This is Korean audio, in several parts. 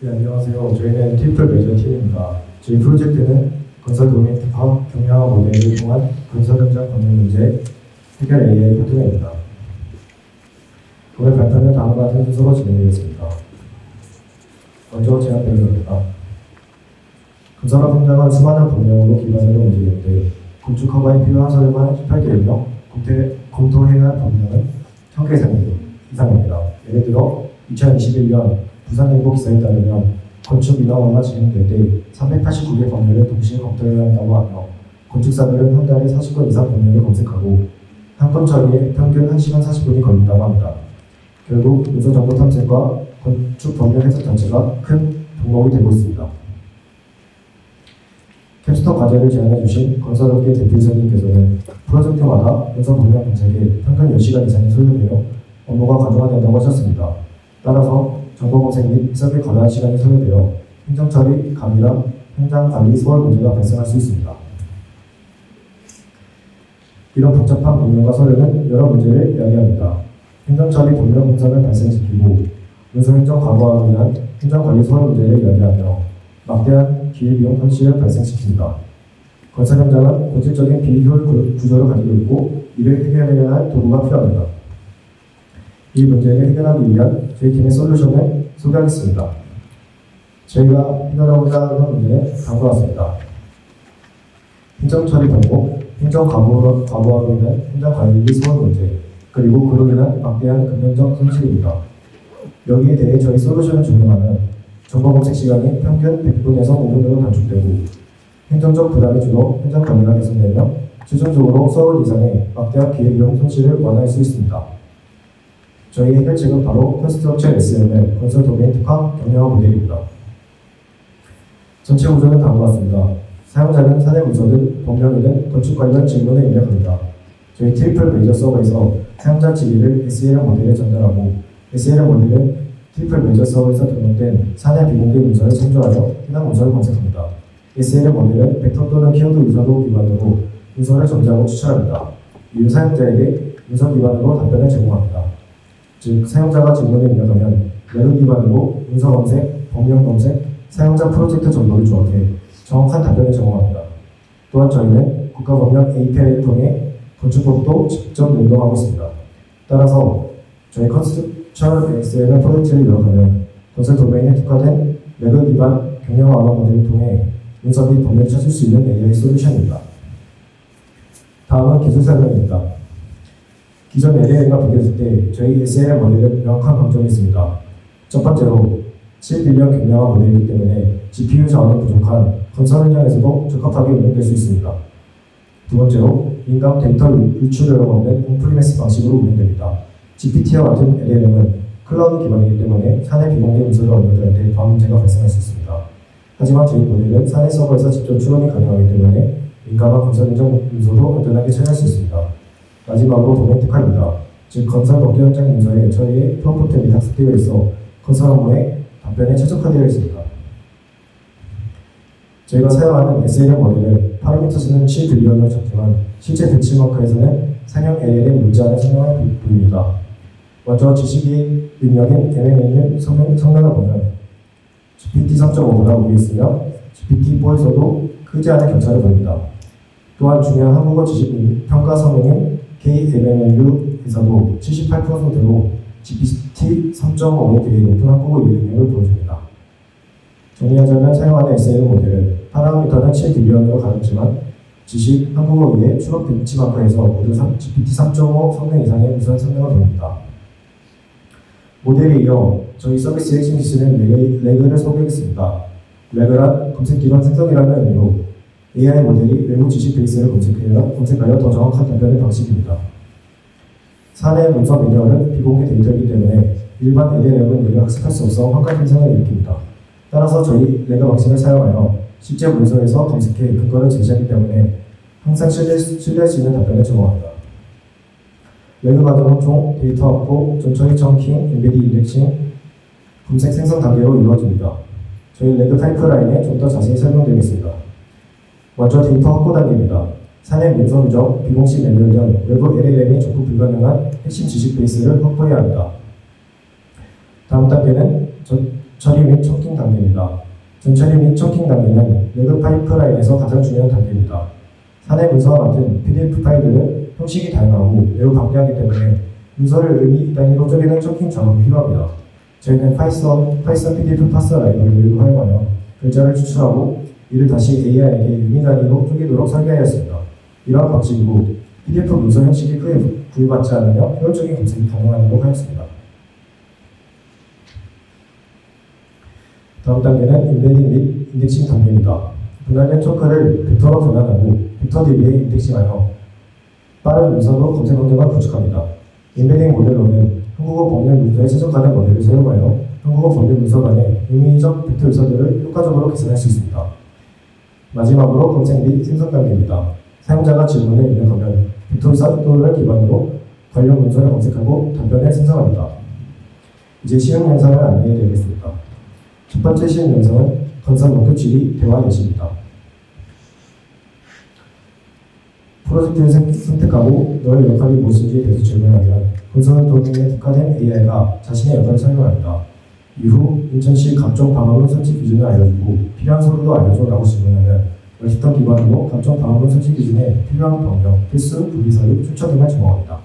네, 안녕하세요. 저희는 트리플 메이저 팀입니다. 저희 프로젝트는 건설 도메인 특화 경량화 모델을 통한 건설 현장 권역 문제 해결 AI 포트입니다. 오늘 발표는 다음과 같은 순서로 진행되겠습니다. 먼저 제안 배경입니다. 건설업 현장은 수많은 법령으로 기반으로 움직이는데 건축 허가에 필요한 서류만 18개이며 검토해야 할 법령은 1000개 이상입니다. 예를 들어 2021년 부산일보 기사에 따르면 건축 인허가가 진행될 때 389개 법률을 동시에 검토해야 한다고 하며 건축사들은 한 달에 40건 이상 법률을 검색하고 한 건 처리에 평균 1시간 40분이 걸린다고 합니다. 결국 문서 정보 탐색과 건축 법률 해석 자체가 큰 종목이 되고 있습니다. 캡스톤 과제를 제안해 주신 건설업계 대표이사님께서는 프로젝트마다 문서 법령 검색에 평균 10시간 이상이 소요되어 업무가 가중화된다고 하셨습니다. 따라서 정보 검색 및 해석에 거대한 시간이 소요되어 행정처리, 감이랑 현장 관리 소홀 문제가 발생할 수 있습니다. 이런 복잡한 법령과 서류는 여러 문제를 이야기합니다. 행정처리 법령 공산을 발생시키고 문서행정 과부하로 인한 행정관리 소홀 문제를 이야기하며 막대한 기회비용 손실을 발생시킵니다. 건설 현장은 본질적인 비효율 구조를 가지고 있고 이를 해결해야 할 도구가 필요합니다. 이 문제를 해결하기 위한 저희 팀의 솔루션을 소개하겠습니다. 저희가 해결하고자 하는 문제는 다음과 같습니다. 행정처리 병목, 행정 과부하로 인한 행정관리 소홀 문제, 그리고 그로 인한 막대한 금전적 손실입니다. 여기에 대해 저희 솔루션을 적용하면 정보 검색 시간이 평균 100분에서 5분으로 단축되고 행정적 부담이 줄어 행정 관리가 개선되며 최종적으로 서울 이상의 막대한 기회비용 손실을 완화할 수 있습니다. 저희 해결책은 바로 컨스트럭처 SML 건설 도메인 특화 경량화 모델입니다. 전체 구조는 다음과 같습니다. 사용자는 사내 문서든 법령이든 건축 관련 질문을 입력합니다. 저희 트리플 메이저 서버에서 사용자 질의를 SLM 모델에 전달하고 SLM 모델은 트리플 메이저 서버에서 등록된 사내 비공개 문서를 참조하여 해당 문서를 검색합니다. SLM 모델은 벡터 또는 키워드 문서도 기반으로 문서를 정지하고 추천합니다. 이후 사용자에게 문서 기반으로 답변을 제공합니다. 즉, 사용자가 질문을 입력하면 레그 기반으로 문서 검색, 법령 검색, 사용자 프로젝트 정보를 조합해 정확한 답변을 제공합니다. 또한 저희는 국가법령 API를 통해 건축법도 직접 연동하고 있습니다. 따라서 저희 컨스트럭처 SML 프로젝트를 요약하면 건설 도메인에 특화된 레그 기반 경량화 언어 모델을 통해 문서 및 법령을 찾을 수 있는 AI 솔루션입니다. 다음은 기술 설명입니다. 기존 LLM과 비교했을 때 저희 SLM 모델은 명확한 강점이 있습니다. 첫 번째로 7빌리언 경량화 모델이기 때문에 GPU 자원이 부족한 건설 현장에서도 적합하게 운영될 수 있습니다. 두 번째로 인감 데이터 유출력을 없는 온프리미스 방식으로 운영됩니다. GPT와 같은 LLM은 클라우드 기반이기 때문에 사내 비공개 문서를 업로드할 때 다음 문제가 발생할 수 있습니다. 하지만 저희 모델은 사내 서버에서 직접 추론이 가능하기 때문에 민감한 건설 현장 문서도 안전하게 처리할 수 있습니다. 마지막으로 도메인 특화입니다. 즉, 건설 법규 현장 문서에 저희의 프롬프트 및 학습되어 있어 건설 업무에 답변에 최적화되어 있습니다. 저희가 사용하는 SLM 모델은 파라미터수는 7빌리언으로 적지만 실제 벤치마크에서는 상용 LLM 문제 안에 성능을 보입니다. 먼저 지식이 능력인 MMNU 성능을 보면 GPT 3.5보다 위에 있으며 GPT-4에서도 크지 않은 격차를 보입니다. 또한 중요한 한국어 지식 평가 성능인 KMMLU에서도 78%로 GPT 3.5에 비해 높은 한국어 이해 능력을 보여줍니다. 정리하자면 사용하는 SLM 모델은 파라미터는 7빌리언으로 가졌지만 지식, 한국어 이해, 추론 벤치마크에서 모두 GPT 3.5 성능 이상의 우수한 성능을 보입니다. 모델에 이어 저희 서비스의 핵심 기술인 레그를 소개하겠습니다. 레그란 검색 기반 생성이라는 의미로 AI 모델이 외부 지식 베이스를 검색하여 더 정확한 답변의 방식입니다. 사내 문서 매뉴얼은 비공개 데이터이기 때문에 일반 LLM은 이를 학습할 수 없어 환각 현상을 일으킵니다. 따라서 저희 레그 방식을 사용하여 실제 문서에서 검색해 근거를 제시하기 때문에 항상 신뢰할 수 있는 답변을 제공합니다. 레그 과정은 총 데이터 확보, 전처리 청킹, 인베디 인덱싱, 검색 생성 단계로 이루어집니다. 저희 레그 파이프라인에 좀 더 자세히 설명드리겠습니다. 먼저 데이터 확보 단계입니다. 사내 문서 누적, 비공식 매뉴얼 등 외부 LLM이 접근 불가능한 핵심 지식 베이스를 확보해야 합니다. 다음 단계는 처리 및 초킹 단계입니다. 전처리 및 초킹 단계는 레그 파이프라인에서 가장 중요한 단계입니다. 사내 문서와 같은 PDF 파일들은 형식이 다양하고 매우 방대하기 때문에 문서를 의미 단위로 쪼개는 초킹 작업이 필요합니다. 저희는 파이썬 PDF 파서 라이브러리를 활용하여 글자를 추출하고 이를 다시 AI에게 의미 단위로 쪼개도록 설계하였습니다. 이러한 방식으로 PDF 문서 형식이 크게 구애받지 않으며 효율적인 검색이 가능하도록 하였습니다. 다음 단계는 인베딩 및 인덱싱 단계입니다. 분할된 토크를 벡터로 변환하고 벡터 DB에 인덱싱하여 빠른 문서로 검색 환경을 구축합니다. 인베딩 모델로는 한국어 법률 문서에 최적화된 모델을 사용하여 한국어 법률 문서 간의 의미적 벡터 요소들을 효과적으로 계산할 수 있습니다. 마지막으로 검색 및 생성 단계입니다. 사용자가 질문을 입력하면 벡터 요소를 기반으로 관련 문서를 검색하고 답변을 생성합니다. 이제 시험 영상을 안내해 드리겠습니다. 첫 번째 시험 영상은 건설 목표 질의 대화 예시입니다. 프로젝트를 선택하고 너의 역할이 무엇인지에 대해서 질문하면 건설 도면에 특화된 AI가 자신의 역할을 설명합니다. 이후 인천시 각종 방어문 설치 기준을 알려주고 필요한 서류도 알려줘라고 질문하면 웹스터 기반으로 각종 방어문 설치 기준에 필요한 변경, 필수, 불기 서류, 출처 등을 제공합니다.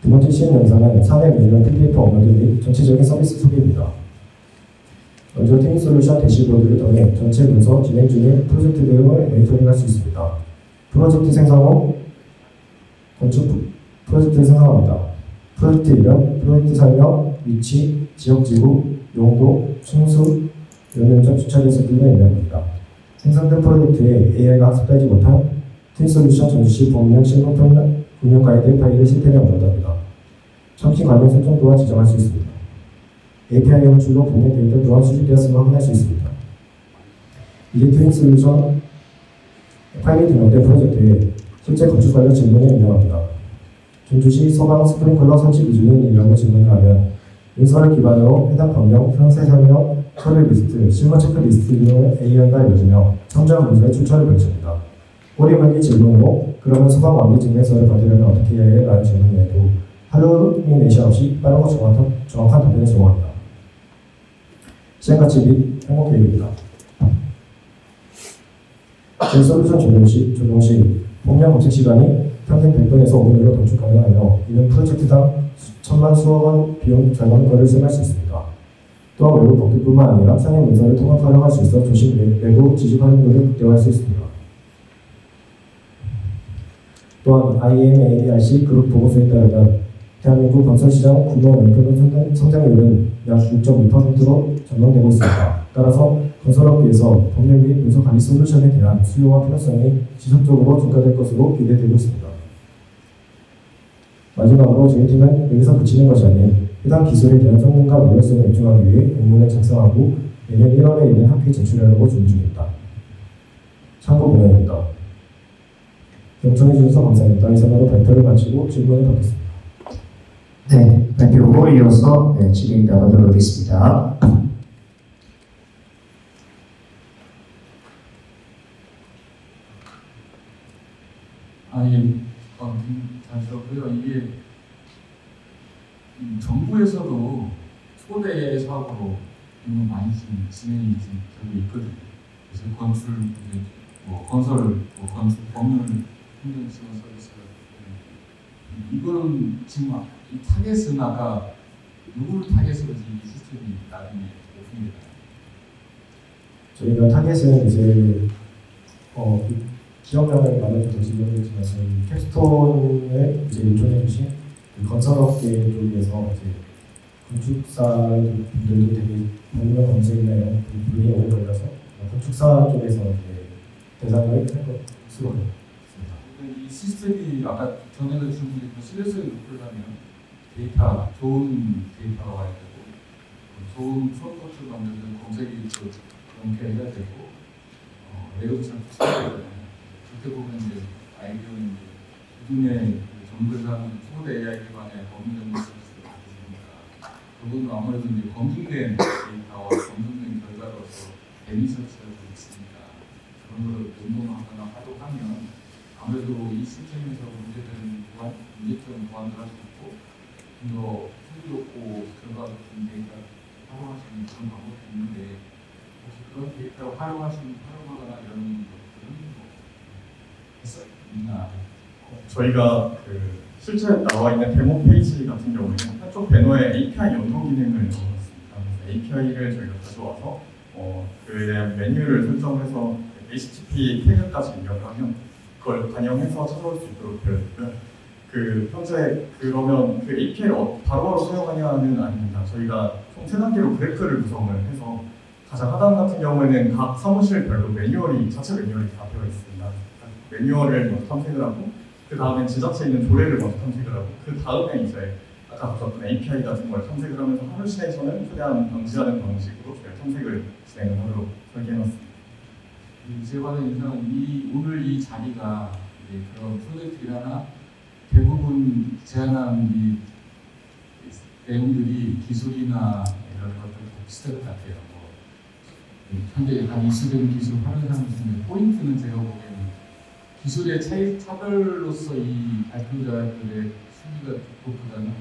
두 번째 시험 영상은 사내 매뉴얼 PDF 업로드 및 전체적인 서비스 소개입니다. 먼저 팀 솔루션 대시보드를 통해 전체 문서 진행 중인 프로젝트 대응을 모니터링할 수 있습니다. 프로젝트 생성 후 건축 프로젝트를 생성합니다. 프로젝트 이름, 프로젝트 설명, 위치, 지역지구, 용도, 충수, 연면적 주차 계획 등을 입력합니다. 생성된 프로젝트에 AI가 학습하지 못한 팀 솔루션 전시 법령 실무편 운영 가이드 파일을 시스템에 업로드합니다. 첨지 관련 설정 또한 지정할 수 있습니다. API 연출로 본인 데이터 또한 수집되었음을 확인할 수 있습니다. 이제 트윈 솔루션 파일이 등록된 프로젝트에 실제 건축 관련 질문을 입력합니다. 전주시 소방 스프링클러 설치 기준은 이라고 질문을 하면 문서를 기반으로 해당 법령, 상세 설명, 서류 리스트, 실무 체크리스트 등을 AI가 알려주며 참조한 문서의 출처를 밝힙니다. 꼬리물기 질문으로 그러면 소방 완비 증명서를 받으려면 어떻게 해야 해? 라는 질문에도 하루 및 내시 없이 빠르고 정확한 답변을 제공합니다. 시행가치 및 행복 계획입니다. 솔루션 적용 시 법령 검색 시간이 평균 100분에서 5분으로 단축 가능하며 이는 프로젝트당 천만 수억 원 비용 절감거를 수행할 수 있습니다. 또한 외부 법규뿐만 아니라 상해 문서를 통합 활용할 수 있어 조직 내부 지식 활용도를 극대화할 수 있습니다. 또한 IMARC 그룹 보고서에 따르면 대한민국 건설시장 구매 연평균 성장률은 약 6.2%로 전망되고 있습니다. 따라서 건설업계에서 법률 및 문서 관리 솔루션에 대한 수요와 필요성이 지속적으로 증가될 것으로 기대되고 있습니다. 마지막으로 저희 팀은 여기서 그치는 것이 아닌 해당 기술에 대한 성능과 모델성을 입증하기 위해 논문을 작성하고 내년 1월에 있는 학회에 제출하려고 준비 중입니다. 참고 문헌입니다. 경청해 주셔서 감사합니다. 이상으로 발표를 마치고 질문을 받겠습니다. 네, 발표 후 이어서 질의 나가도록 하겠습니다. 잘 들었고요. 이게 정부에서도 초대 사업으로 많이 지금 진행이 되고 있거든요. 그래서 건설 법률 행정지원 서비스가 이거는 지금 이 타겟은 아까 누구를 타겟으로 이 시스템이 나중에 오픈이 저희가 되나요? 타겟은 이제 기업명을 말하면 될지 모르겠지만 저희 캡스톤을 이제 요청해 주신 그 건설업계 쪽에서 이제 건축사 분들도 되게 법령 검색이나 이런 부분이 오래 걸려서 건축사 쪽에서 이제 대상을 할 것으로 있습니다. 이 시스템이 아까 전에도 질문드린 신뢰성을 높이려면 좋은 데이터가 와야 되고 좋은 프로토콜을 만드는 검색이 그렇게 해야 되고 레이아웃을 써야 되잖아요. 그렇게 보면 이제 아이디어는 기존의 정글상 초대 AI 기반의 법률 서비스를 가지니까 그분은 아무래도 이제 검증된 데이터와 검증된 결과로서 대미 서비스가 있으니까 그런 걸 연동하거나 활용하면 아무래도 이 시스템에서 문제점 보완도 할 수 있고 좀 더 풍요롭고 결과가 좋은 데이터 활용할 수 있는 그런 방법이 있는데 혹시 그런 데이터를 활용하거나 이런 것들은 뭐 있나? 저희가 그 실제 나와 있는 데모 페이지 같은 경우에는 한쪽 배너에 API 연동 기능을 넣어놨습니다. 그래서 API를 저희가 가져와서 그에 대한 메뉴를 설정해서 HTTP 태그까지 입력하면 그걸 반영해서 찾아올 수 있도록 되어 있고요. 현재 그러면 그 API를 바로바로 사용하냐는 아닙니다. 저희가 총 3단계로 그래프를 구성을 해서 가장 하단 같은 경우에는 각 사무실별로 자체 매뉴얼이 다 되어 있습니다. 매뉴얼을 먼저 탐색을 하고 그 다음에 지자체에 있는 조례를 먼저 탐색을 하고 그 다음에 이제 아까 보셨던 API 같은 걸 탐색을 하면서 하루 시내에서는 최대한 방지하는 방식으로 저희가 탐색을 진행을 하도록 설계해놨습니다. 제가 받은 인상은 오늘 이 자리가 이제 그런 프로젝트나 대부분 제안한 이 내용들이 기술이나 이런 것들 비슷할 것 같아요. 현재 한 이수된 기술 활용하는 중에 포인트는 제가 보기에는 기술의 차별로서 이 발표자들의 순위가 좋고보다는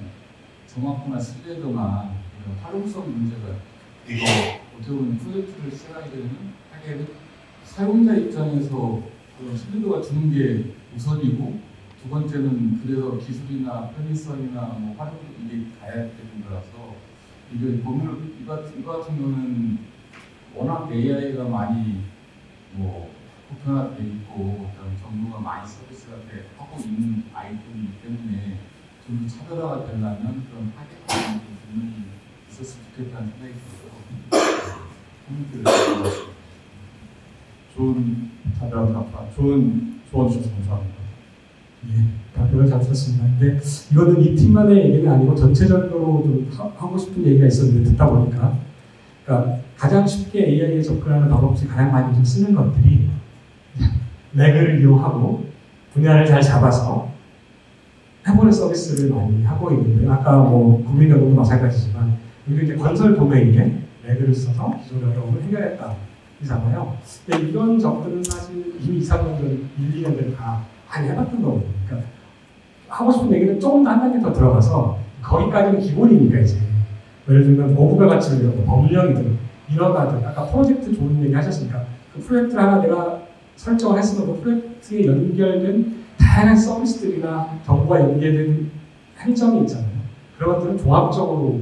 정확도나 신뢰도나 이런 활용성 문제가 이거 어떻게 보면 프로젝트를 시작하게 되는 사용자 입장에서 그런 신뢰도가 주는 게 우선이고 두 번째는 그래서 기술이나 편의성이나 뭐 활용 이게 가야 되는 거라서 이게 보면 이 같은 경우는 워낙 AI가 많이 뭐 보편화돼 있고 그다음 정부가 많이 서비스를 하고 있는 아이템이기 때문에 좀 더 차별화가 되려면 그런 타겟화하는 부분이 있었으면 좋겠다는 생각이 들어요. 코멘트를 좋은 조언 주셔서 감사합니다. 예, 발표를 잘 들었습니다. 근데 이거는 이 팀만의 얘기는 아니고 전체적으로 좀 하고 싶은 얘기가 있었는데 듣다 보니까 그러니까 가장 쉽게 AI에 접근하는 방법 중에 가장 많이 좀 쓰는 것들이 레그를 이용하고 분야를 잘 잡아서 해보는 서비스를 많이 하고 있는데 아까 뭐 국민연금도 마찬가지지만 우리 이제 건설 도메인에 레그를 써서 기존 어려움을 해결했다 이잖아요. 근데 이런 접근은 사실 이미 2, 3년 전, 1, 2년 전에 다 많이 해봤던 거거든요. 그러니까 하고 싶은 얘기는 조금 더 한 단계 더 들어가서 거기까지는 기본이니까 이제 예를 들면 고부가 가치를 이런 거, 법령이든 인허가든 아까 프로젝트 좋은 얘기 하셨으니까 그 프로젝트를 하나 내가 설정을 했어도 그 프로젝트에 연결된 다양한 서비스들이나 정보가 연계된 행정이 있잖아요. 그런 것들은 종합적으로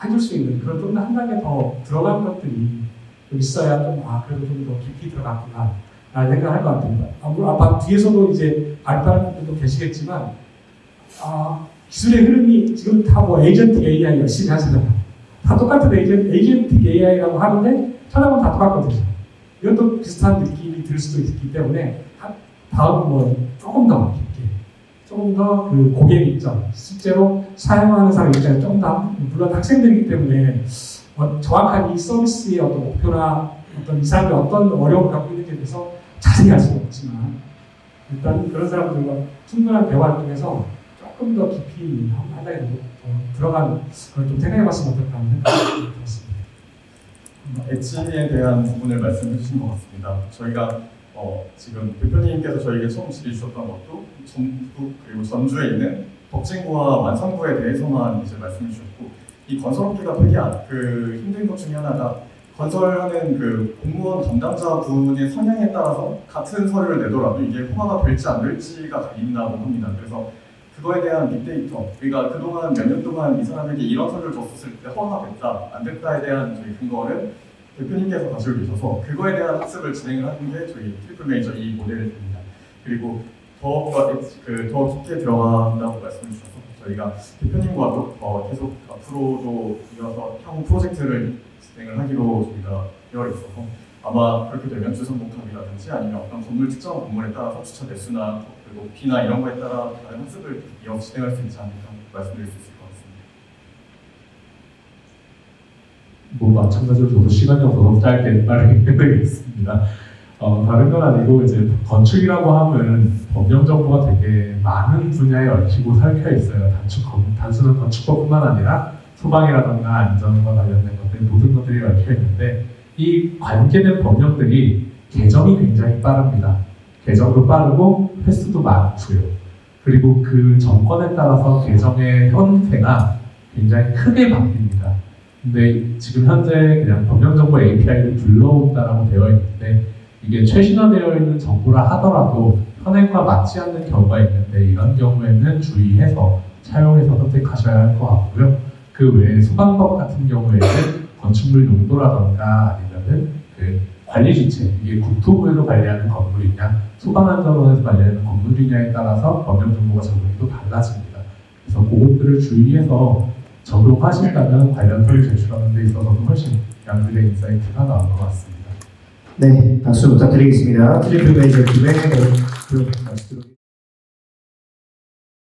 해줄 수 있는 그런 좀 더 한 단계 더 들어간 것들이 좀 있어야 좀 그래도 좀 더 깊이 들어갔구나 라는 생각을 할 것 같습니다. 아마 뒤에서도 이제 발표하는 분들도 계시겠지만 기술의 흐름이 지금 다 뭐 에이전틱 AI 열심히 하시잖아요. 다 똑같은 에이전틱 AI라고 하는데 찾아보면 다 똑같거든요. 이것도 비슷한 느낌이 들 수도 있기 때문에 다음 뭐 조금 더 깊게, 조금 더 그 고객 입장, 실제로 사용하는 사람 입장에 조금 더 물론 학생들이기 때문에 정확한 이 서비스의 어떤 목표나 어떤 이 사람이 어떤 어려움을 갖고 있는지에 대해서 자세히 알 수는 없지만 일단 그런 사람들과 충분한 대화를 통해서 조금 더 깊이 한 단계 정도 들어간 걸 좀 생각해봤으면 어떨까 하는 생각이 들었습니다. 엣지에 대한 부분을 말씀해 주신 것 같습니다. 저희가 지금 대표님께서 저희에게 처음 질의 주셨던 것도 전북 그리고 전주에 있는 덕진구와 완산구에 대해서만 이제 말씀해 주셨고 이 건설업계가 되게 힘든 것 중에 하나가 건설하는 그 공무원 담당자 분의 성향에 따라서 같은 서류를 내더라도 이게 허가가 될지 안 될지가 달린다고 합니다. 그래서 그거에 대한 빅데이터, 그러니까 그동안 몇 년 동안 이 사람에게 이런 서류를 줬었을 때 허가가 됐다, 안 됐다에 대한 저희 근거를 대표님께서 가지고 계셔서 그거에 대한 학습을 진행을 하는 게 저희 트리플 메이저 이 모델입니다. 그리고 더 깊게 들어간다고 말씀해 주셔서 저희가 대표님과도 계속 앞으로도 이어서 향후 프로젝트를 진행을 하기로 저희가 되어 있어서 아마 그렇게 되면 주선복합이라든지 아니면 어떤 건물 특정 건물에 따라서 주차 대수나 높이나 이런 거에 따라 다른 학습을 이어서 진행할 수 있지 않을까 말씀드릴 수 있을 것 같습니다. 뭐 마찬가지로 저도 시간이 없어서 짧게 말하겠습니다. 다른 건 아니고 이제 건축이라고 하면 법령 정보가 되게 많은 분야에 얽히고 설켜 있어요. 단순한 건축법뿐만 아니라 소방이라던가 안전과 관련된 것들 모든 것들이 얽혀 있는데 이 관계된 법령들이 개정이 굉장히 빠릅니다. 개정도 빠르고 횟수도 많고요. 그리고 그 정권에 따라서 계정의 형태가 굉장히 크게 바뀝니다. 근데 지금 현재 그냥 법령정보 API를 불러온다라고 되어 있는데 이게 최신화되어 있는 정보라 하더라도 현행과 맞지 않는 경우가 있는데 이런 경우에는 주의해서 차용해서 선택하셔야 할 것 같고요. 그 외에 소방법 같은 경우에는 건축물 용도라던가 아니면은 그 관리 주체, 이게 국토부에서 관리하는 건물이냐, 소방안전원에서 관리하는 건물이냐에 따라서 법령 정보가 적용이 또 달라집니다. 그래서 그것들을 주의해서 적용하신다면 관련 서류 제출하는 데 있어서도 훨씬 양질의 인사이트가 나올 것 같습니다. 네, 박수 부탁드리겠습니다. 트리플 메이저 팀의 박수